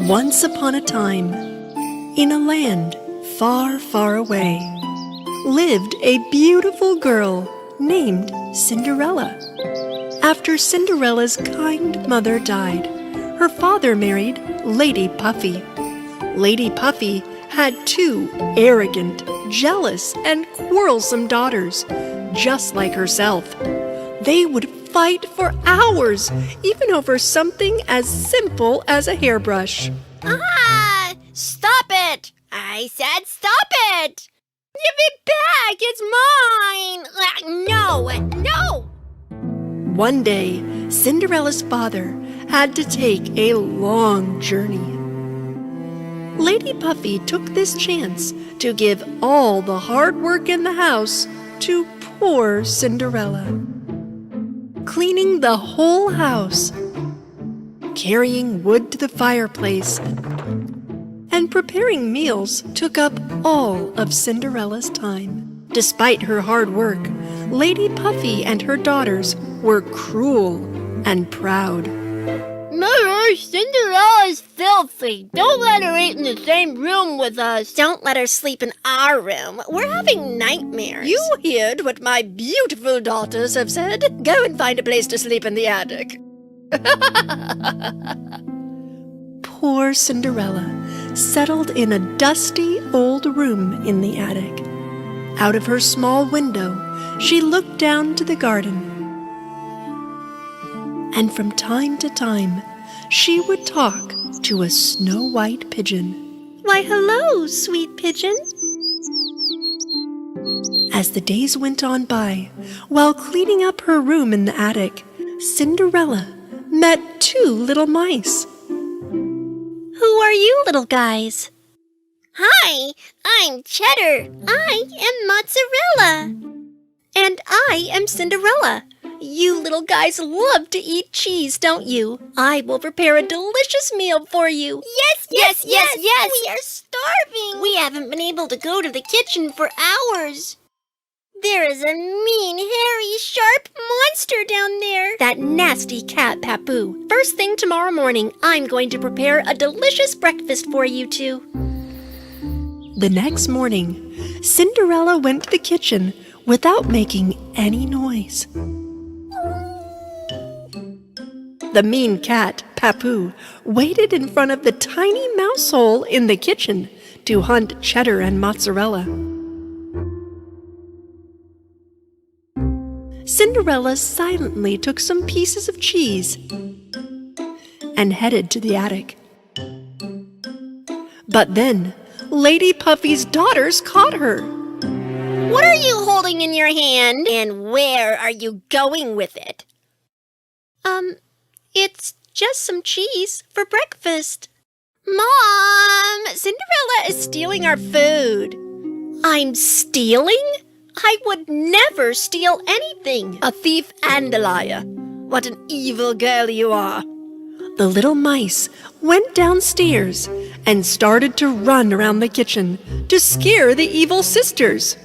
Once upon a time, in a land far, far away, lived a beautiful girl named Cinderella. After Cinderella's kind mother died, her father married Lady Puffy. Lady Puffy had two arrogant, jealous, and quarrelsome daughters, just like herself. They would fight for hours, even over something as simple as a hairbrush. Ah! Stop it! I said stop it! Give it back! It's mine! No! One day, Cinderella's father had to take a long journey. Lady Puffy took this chance to give all the hard work in the house to poor Cinderella. Cleaning the whole house, carrying wood to the fireplace, and preparing meals took up all of Cinderella's time. Despite her hard work, Lady Puffy and her daughters were cruel and proud. Mother, Cinderella is filthy. Don't let her eat in the same room with us. Don't let her sleep in our room. We're having nightmares. You heard what my beautiful daughters have said. Go and find a place to sleep in the attic. Poor Cinderella settled in a dusty old room in the attic. Out of her small window, she looked down to the garden. And from time to time, she would talk to a snow-white pigeon. Why, hello, sweet pigeon. As the days went on by, while cleaning up her room in the attic, Cinderella met two little mice. Who are you little guys? Hi, I'm Cheddar. I am Mozzarella. And I am Cinderella. You little guys love to eat cheese, don't you? I will prepare a delicious meal for you. Yes. We are starving. We haven't been able to go to the kitchen for hours. There is a mean, hairy, sharp monster down there. That nasty cat, Papu. First thing tomorrow morning, I'm going to prepare a delicious breakfast for you two. The next morning, Cinderella went to the kitchen without making any noise. The mean cat, Papu, waited in front of the tiny mouse hole in the kitchen to hunt Cheddar and Mozzarella. Cinderella silently took some pieces of cheese and headed to the attic. But then, Lady Puffy's daughters caught her. What are you holding in your hand? And where are you going with it? It's just some cheese for breakfast. Mom, Cinderella is stealing our food. I'm stealing? I would never steal anything. A thief and a liar. What an evil girl you are. The little mice went downstairs and started to run around the kitchen to scare the evil sisters.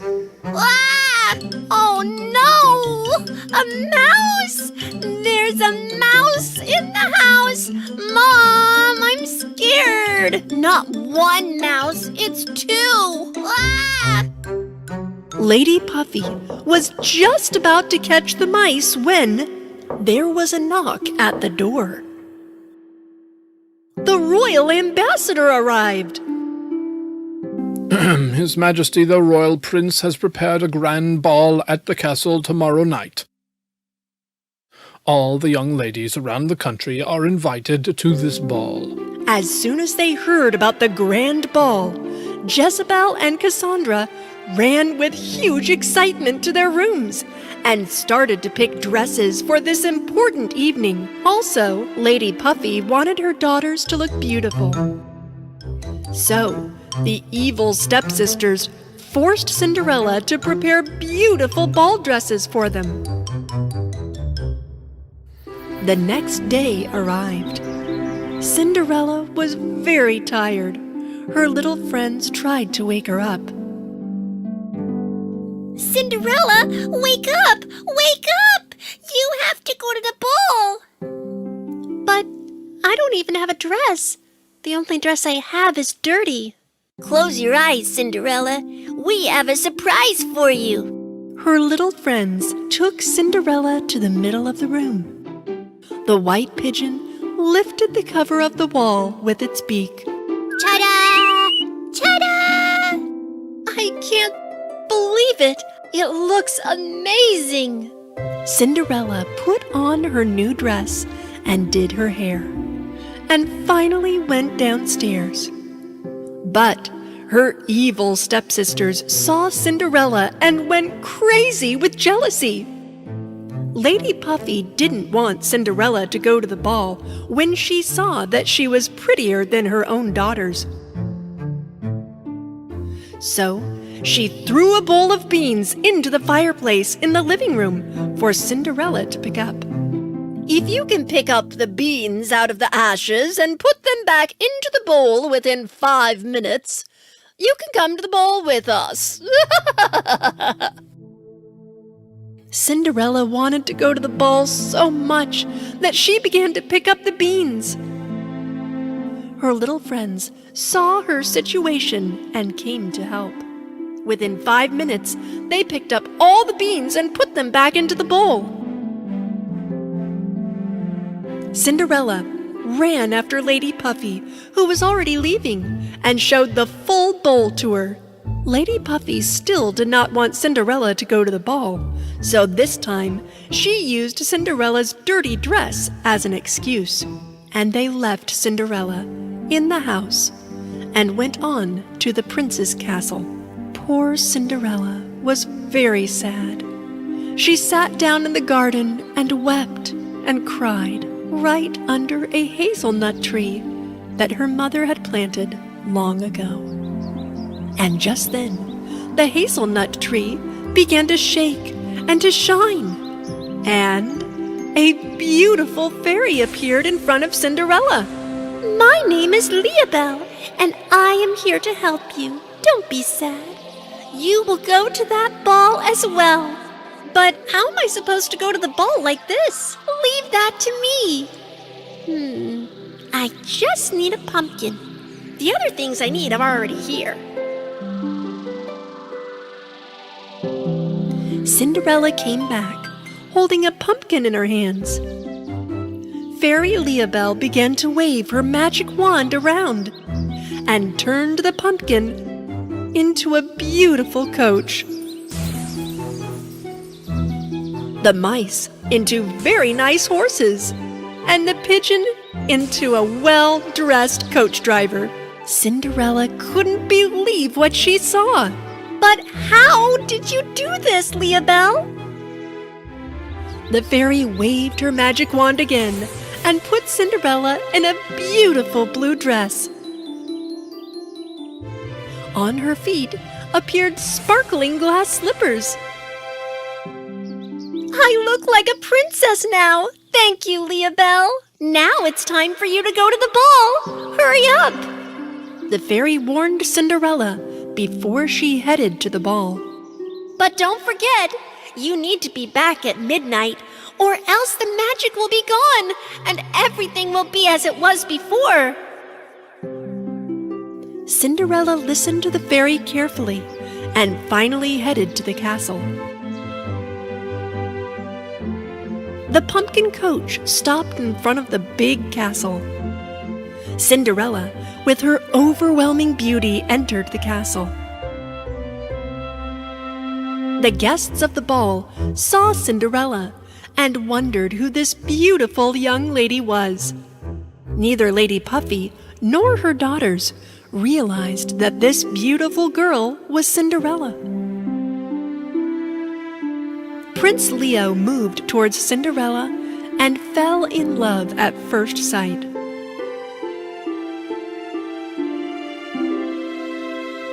Ah! Oh no! A mouse! There's a mouse in the house! Mom, I'm scared! Not one mouse, it's two! Ah! Lady Puffy was just about to catch the mice when there was a knock at the door. The royal ambassador arrived. His Majesty the Royal Prince has prepared a grand ball at the castle tomorrow night. All the young ladies around the country are invited to this ball. As soon as they heard about the grand ball, Jezebel and Cassandra ran with huge excitement to their rooms and started to pick dresses for this important evening. Also, Lady Puffy wanted her daughters to look beautiful. So, the evil stepsisters forced Cinderella to prepare beautiful ball dresses for them. The next day arrived. Cinderella was very tired. Her little friends tried to wake her up. Cinderella, wake up! Wake up! You have to go to the ball! But I don't even have a dress. The only dress I have is dirty. Close your eyes, Cinderella. We have a surprise for you. Her little friends took Cinderella to the middle of the room. The white pigeon lifted the cover of the wall with its beak. Ta-da! Ta-da! I can't believe it! It looks amazing! Cinderella put on her new dress and did her hair, and finally went downstairs. But her evil stepsisters saw Cinderella and went crazy with jealousy. Lady Puffy didn't want Cinderella to go to the ball when she saw that she was prettier than her own daughters. So she threw a bowl of beans into the fireplace in the living room for Cinderella to pick up. If you can pick up the beans out of the ashes and put them back into the bowl within 5 minutes, you can come to the ball with us. Cinderella wanted to go to the ball so much that she began to pick up the beans. Her little friends saw her situation and came to help. Within 5 minutes, they picked up all the beans and put them back into the bowl. Cinderella ran after Lady Puffy, who was already leaving, and showed the full bowl to her. Lady Puffy still did not want Cinderella to go to the ball, so this time she used Cinderella's dirty dress as an excuse, and they left Cinderella in the house and went on to the prince's castle. Poor Cinderella was very sad. She sat down in the garden and wept and cried right under a hazelnut tree that her mother had planted long ago. And just then, the hazelnut tree began to shake and to shine, and a beautiful fairy appeared in front of Cinderella. My name is Leabelle, and I am here to help you. Don't be sad. You will go to that ball as well. But how am I supposed to go to the ball like this? Leave that to me. I just need a pumpkin. The other things I need are already here. Cinderella came back, holding a pumpkin in her hands. Fairy Leabelle began to wave her magic wand around and turned the pumpkin into a beautiful coach. The mice into very nice horses, and the pigeon into a well-dressed coach driver. Cinderella couldn't believe what she saw. But how did you do this, Leabelle? The fairy waved her magic wand again and put Cinderella in a beautiful blue dress. On her feet appeared sparkling glass slippers. I look like a princess now. Thank you, Leabelle. Now it's time for you to go to the ball. Hurry up. The fairy warned Cinderella before she headed to the ball. But don't forget, you need to be back at midnight, or else the magic will be gone, and everything will be as it was before. Cinderella listened to the fairy carefully and finally headed to the castle. The pumpkin coach stopped in front of the big castle. Cinderella, with her overwhelming beauty, entered the castle. The guests of the ball saw Cinderella and wondered who this beautiful young lady was. Neither Lady Puffy nor her daughters realized that this beautiful girl was Cinderella. Prince Leo moved towards Cinderella and fell in love at first sight.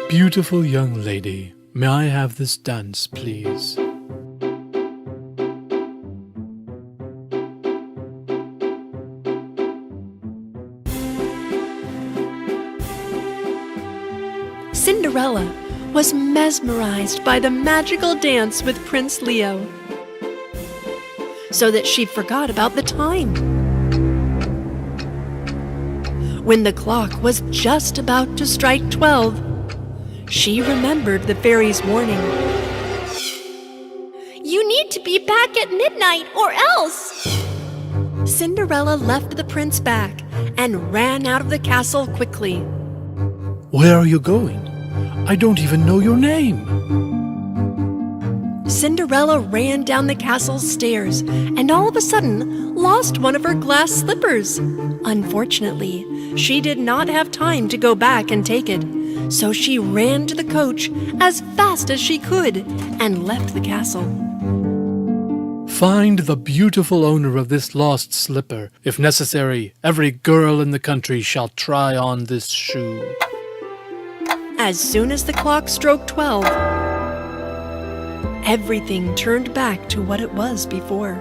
Beautiful young lady, may I have this dance, please? Cinderella was mesmerized by the magical dance with Prince Leo, so that she forgot about the time. When the clock was just about to strike 12, she remembered the fairy's warning. You need to be back at midnight or else. Cinderella left the prince back and ran out of the castle quickly. Where are you going? I don't even know your name. Cinderella ran down the castle's stairs and all of a sudden lost one of her glass slippers. Unfortunately, she did not have time to go back and take it, so she ran to the coach as fast as she could and left the castle. Find the beautiful owner of this lost slipper. If necessary, every girl in the country shall try on this shoe. As soon as the clock struck 12, everything turned back to what it was before.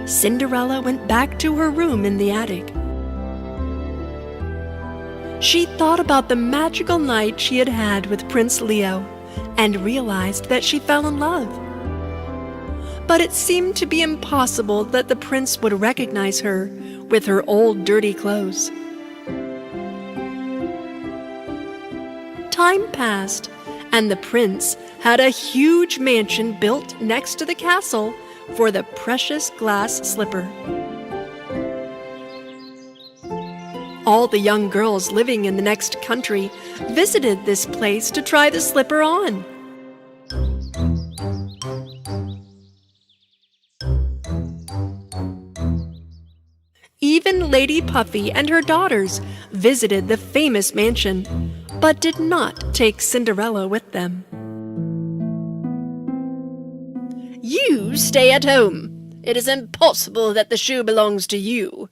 Cinderella went back to her room in the attic. She thought about the magical night she had had with Prince Leo and realized that she fell in love. But it seemed to be impossible that the prince would recognize her with her old dirty clothes. Time passed, and the prince had a huge mansion built next to the castle for the precious glass slipper. All the young girls living in the next country visited this place to try the slipper on. Even Lady Puffy and her daughters visited the famous mansion, but did not take Cinderella with them. You stay at home. It is impossible that the shoe belongs to you.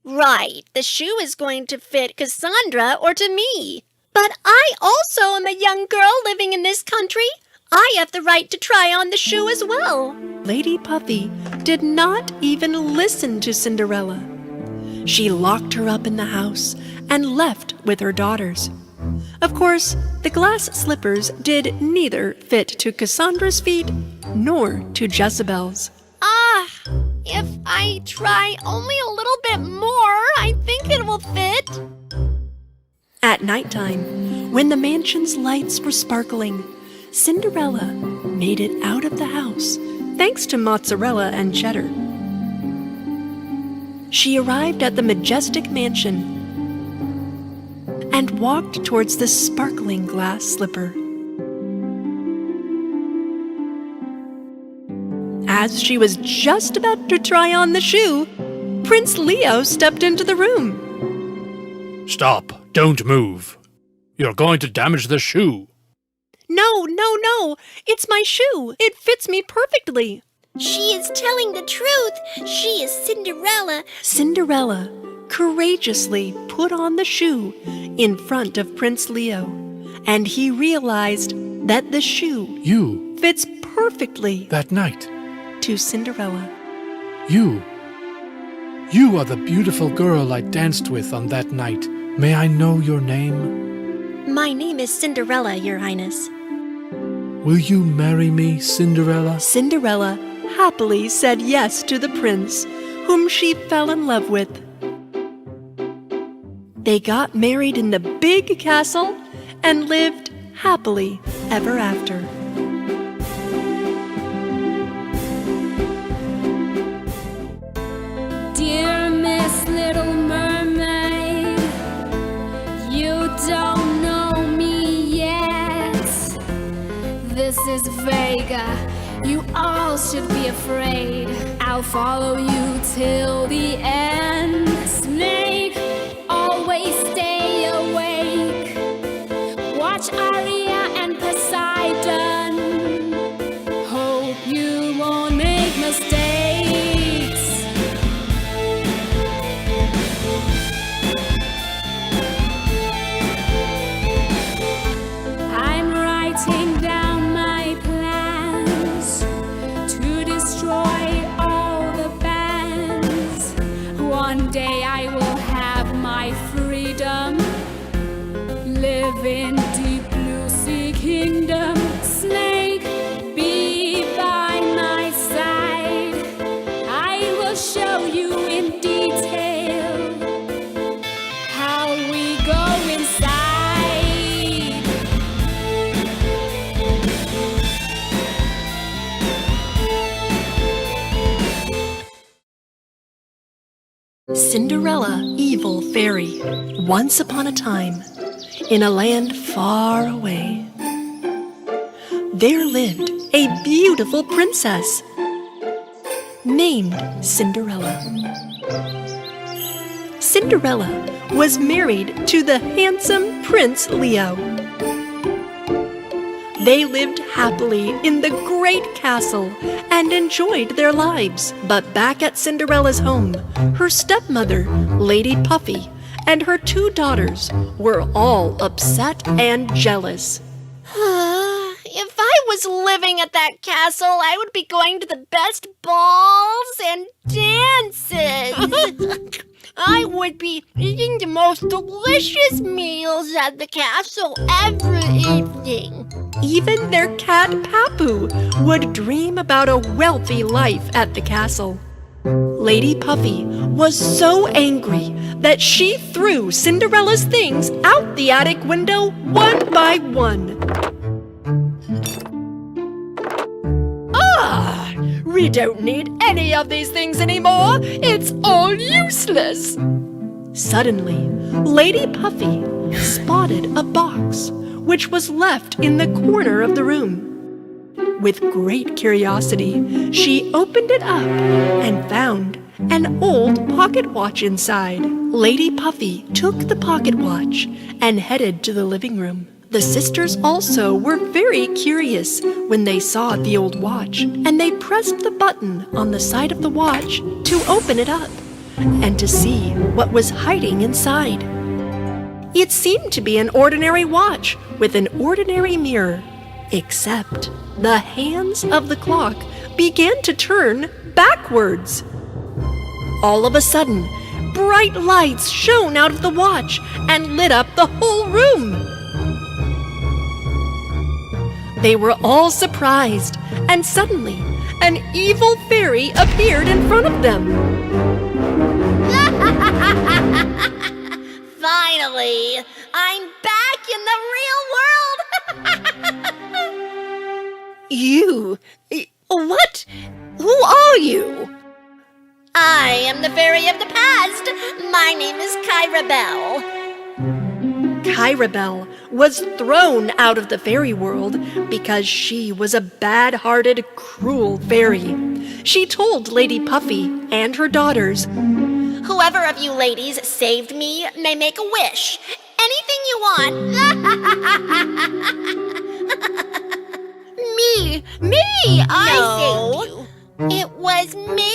Right, the shoe is going to fit Cassandra or to me. But I also am a young girl living in this country. I have the right to try on the shoe as well. Lady Puffy did not even listen to Cinderella. She locked her up in the house and left with her daughters. Of course, the glass slippers did neither fit to Cassandra's feet nor to Jezebel's. If I try only a little bit more, I think it will fit. At nighttime, when the mansion's lights were sparkling, Cinderella made it out of the house, thanks to mozzarella and cheddar. She arrived at the majestic mansion and walked towards the sparkling glass slipper. As she was just about to try on the shoe, Prince Leo stepped into the room. Stop! Don't move! You're going to damage the shoe. No, it's my shoe. It fits me perfectly. She is telling the truth. She is Cinderella. Cinderella courageously put on the shoe in front of Prince Leo, and he realized that the shoe fits perfectly That night, to Cinderella. you are the beautiful girl I danced with on that night. May I know your name? My name is Cinderella, Your Highness. Will you marry me, Cinderella? Cinderella happily said yes to the prince, whom she fell in love with. They got married in the big castle and lived happily ever after. Dear Miss Little Mermaid, you don't know me yet. This is Vega, you all should be afraid. I'll follow you till the end. Snake, always stay awake. Watch Aria and Poseidon. Hope you won't make mistakes. I'm writing down my plans to destroy all the bands. One day I will have my freedom, live in deep blue sea kingdom. Snake, be by my side. I will show you Cinderella, evil fairy. Once upon a time, in a land far away, there lived a beautiful princess named Cinderella. Cinderella was married to the handsome Prince Leo. They lived happily in the great castle and enjoyed their lives. But back at Cinderella's home, her stepmother, Lady Puffy, and her 2 daughters were all upset and jealous. If I was living at that castle, I would be going to the best balls and dances. I would be eating the most delicious meals at the castle every evening. Even their cat Papu would dream about a wealthy life at the castle. Lady Puffy was so angry that she threw Cinderella's things out the attic window one by one. We don't need any of these things anymore. It's all useless. Suddenly, Lady Puffy spotted a box which was left in the corner of the room. With great curiosity, she opened it up and found an old pocket watch inside. Lady Puffy took the pocket watch and headed to the living room. The sisters also were very curious when they saw the old watch, and they pressed the button on the side of the watch to open it up and to see what was hiding inside. It seemed to be an ordinary watch with an ordinary mirror, except the hands of the clock began to turn backwards. All of a sudden, bright lights shone out of the watch and lit up the whole room. They were all surprised, and suddenly an evil fairy appeared in front of them. Finally, I'm back in the real world. You? What? Who are you? I am the fairy of the past. My name is Kyra Bell. Kyra Bell was thrown out of the fairy world because she was a bad-hearted, cruel fairy. She told Lady Puffy and her daughters, Whoever of you ladies saved me may make a wish. Anything you want. Me! I saved you. It was me.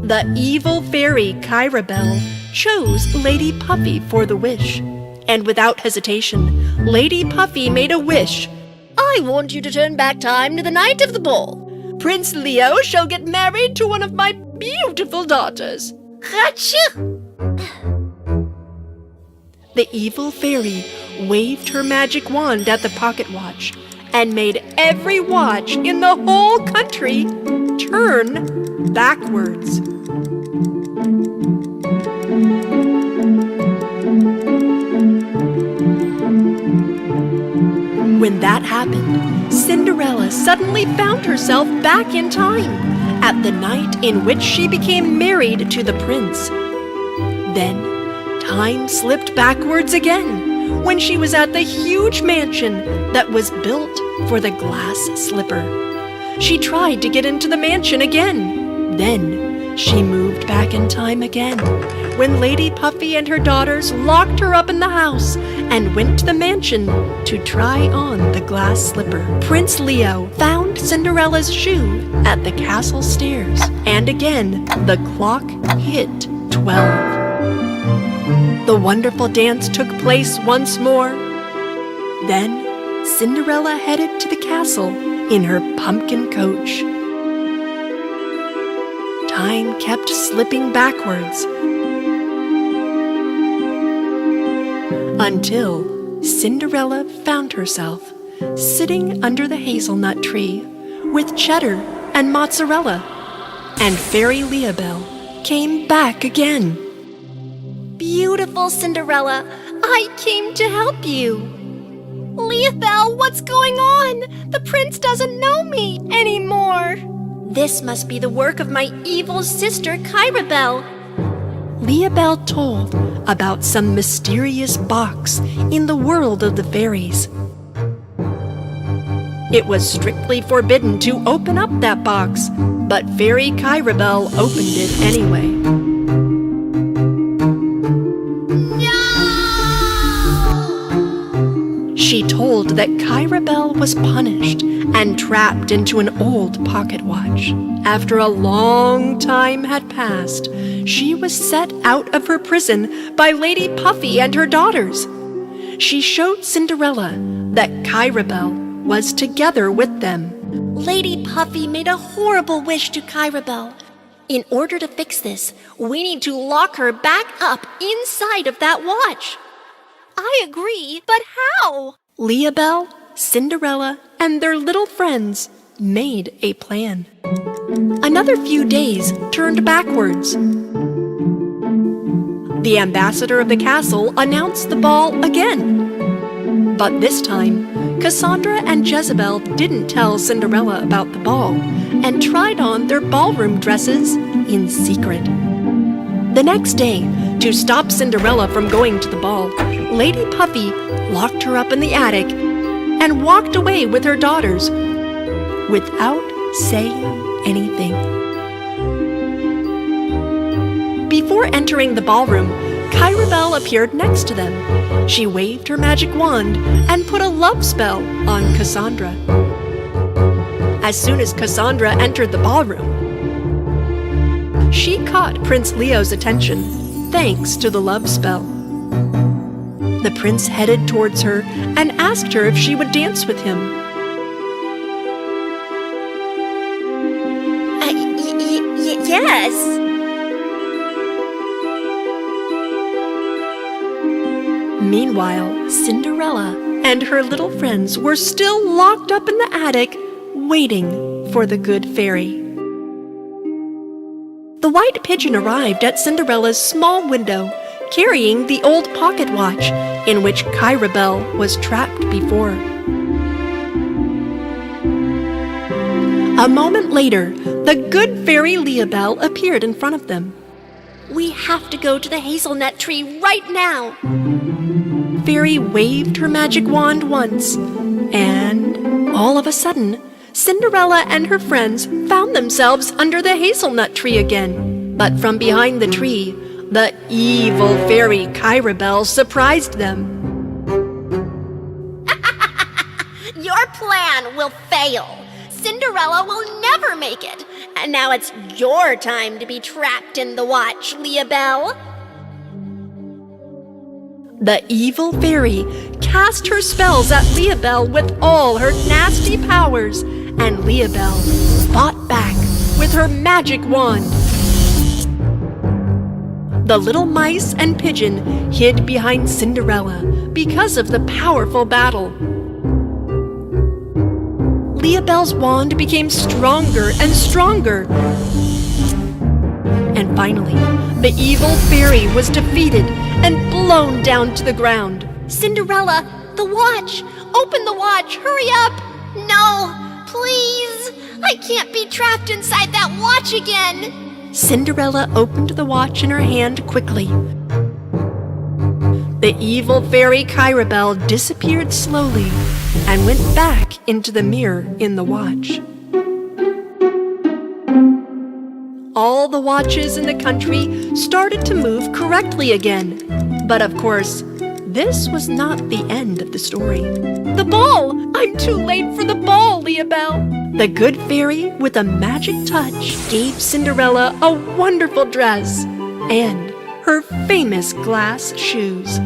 The evil fairy Kyra Bell chose Lady Puffy for the wish. And without hesitation, Lady Puffy made a wish. I want you to turn back time to the night of the ball. Prince Leo shall get married to one of my beautiful daughters. Achoo! The evil fairy waved her magic wand at the pocket watch and made every watch in the whole country turn backwards. When that happened, Cinderella suddenly found herself back in time at the night in which she became married to the prince. Then, time slipped backwards again when she was at the huge mansion that was built for the glass slipper. She tried to get into the mansion again. Then, she moved back in time again when Lady Puffy and her daughters locked her up in the house and went to the mansion to try on the glass slipper. Prince Leo found Cinderella's shoe at the castle stairs, and again the clock hit 12. The wonderful dance took place once more. Then Cinderella headed to the castle in her pumpkin coach. Time kept slipping backwards until Cinderella found herself sitting under the hazelnut tree with Cheddar and Mozzarella, and Fairy Leabelle came back again. Beautiful Cinderella, I came to help you. Leabelle, what's going on? The prince doesn't know me anymore. This must be the work of my evil sister, Kyrabel. Leabelle told about some mysterious box in the world of the fairies. It was strictly forbidden to open up that box, but Fairy Kyrabel opened it anyway. No! She told that Kyrabel was punished and trapped into an old pocket watch. After a long time had passed, she was set out of her prison by Lady Puffy and her daughters. She showed Cinderella that Kyrabel was together with them. Lady Puffy made a horrible wish to Kyrabel. In order to fix this, we need to lock her back up inside of that watch. I agree, but how? Leabelle, Cinderella, and their little friends made a plan. Another few days turned backwards. The ambassador of the castle announced the ball again. But this time, Cassandra and Jezebel didn't tell Cinderella about the ball and tried on their ballroom dresses in secret. The next day, to stop Cinderella from going to the ball, Lady Puffy locked her up in the attic and walked away with her daughters without saying anything. Before entering the ballroom, Kyrabel appeared next to them. She waved her magic wand and put a love spell on Cassandra. As soon as Cassandra entered the ballroom, she caught Prince Leo's attention thanks to the love spell. The prince headed towards her and asked her if she would dance with him. Yes. Meanwhile, Cinderella and her little friends were still locked up in the attic, waiting for the good fairy. The white pigeon arrived at Cinderella's small window, carrying the old pocket watch in which Kyrabel was trapped before. A moment later, the good fairy Leabelle appeared in front of them. We have to go to the hazelnut tree right now. Fairy waved her magic wand once, and all of a sudden, Cinderella and her friends found themselves under the hazelnut tree again. But from behind the tree, the evil fairy Kyrabel surprised them. Your plan will fail. Cinderella will never make it. And now it's your time to be trapped in the watch, Leabelle. The evil fairy cast her spells at Leabelle with all her nasty powers, and Leabelle fought back with her magic wand. The little mice and pigeon hid behind Cinderella because of the powerful battle. Leabelle's wand became stronger and stronger. And finally, the evil fairy was defeated and blown down to the ground. Cinderella, the watch! Open the watch! Hurry up! No! Please! I can't be trapped inside that watch again! Cinderella opened the watch in her hand quickly. The evil fairy Kyrabel disappeared slowly and went back into the mirror in the watch. All the watches in the country started to move correctly again. But of course, this was not the end of the story. The ball! I'm too late for the ball, Leabelle! The good fairy, with a magic touch, gave Cinderella a wonderful dress and her famous glass shoes.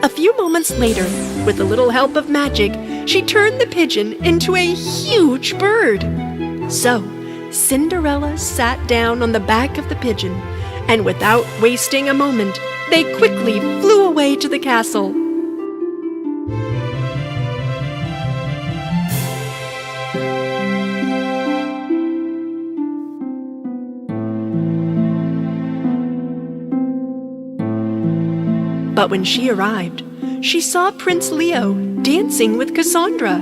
A few moments later, with a little help of magic, she turned the pigeon into a huge bird. So, Cinderella sat down on the back of the pigeon, and without wasting a moment, they quickly flew away to the castle. But when she arrived, she saw Prince Leo dancing with Cassandra.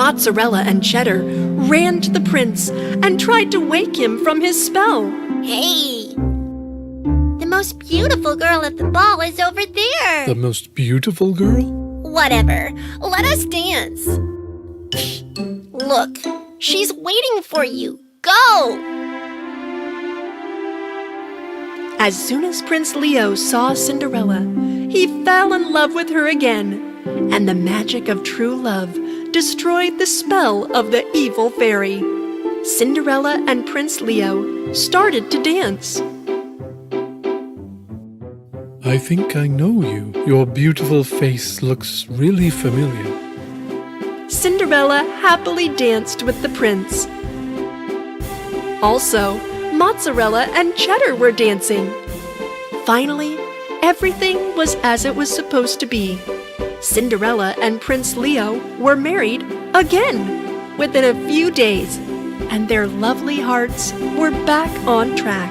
Mozzarella and Cheddar ran to the prince and tried to wake him from his spell. Hey! The most beautiful girl at the ball is over there. The most beautiful girl? Whatever. Let us dance. Look, she's waiting for you. Go! As soon as Prince Leo saw Cinderella, he fell in love with her again, and the magic of true love destroyed the spell of the evil fairy. Cinderella and Prince Leo started to dance. I think I know you. Your beautiful face looks really familiar. Cinderella happily danced with the prince. Also, Mozzarella and Cheddar were dancing. Finally, everything was as it was supposed to be. Cinderella and Prince Leo were married again within a few days, and their lovely hearts were back on track.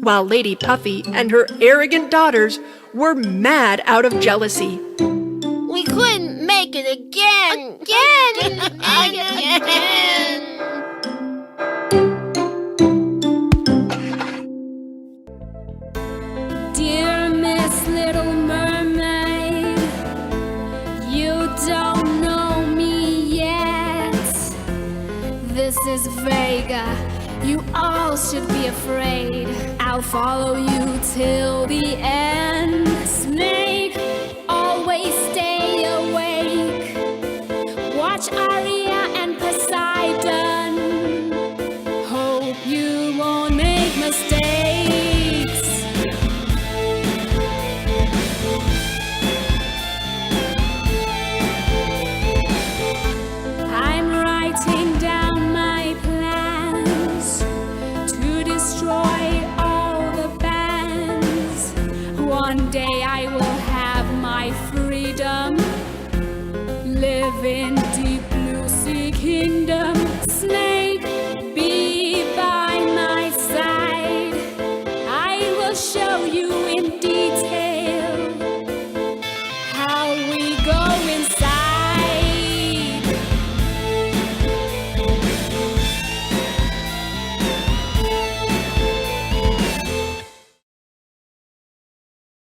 While Lady Puffy and her arrogant daughters were mad out of jealousy. We couldn't make it again. Again. Dear Miss Little Mermaid, you don't know me yet. This is Vega, you all should be afraid. I'll follow you till the end. Snake, always stay awake. Watch Aria and Poseidon. Hope you won't make mistakes. I'm writing down my plans to destroy all the bands. One day I will have my freedom, live in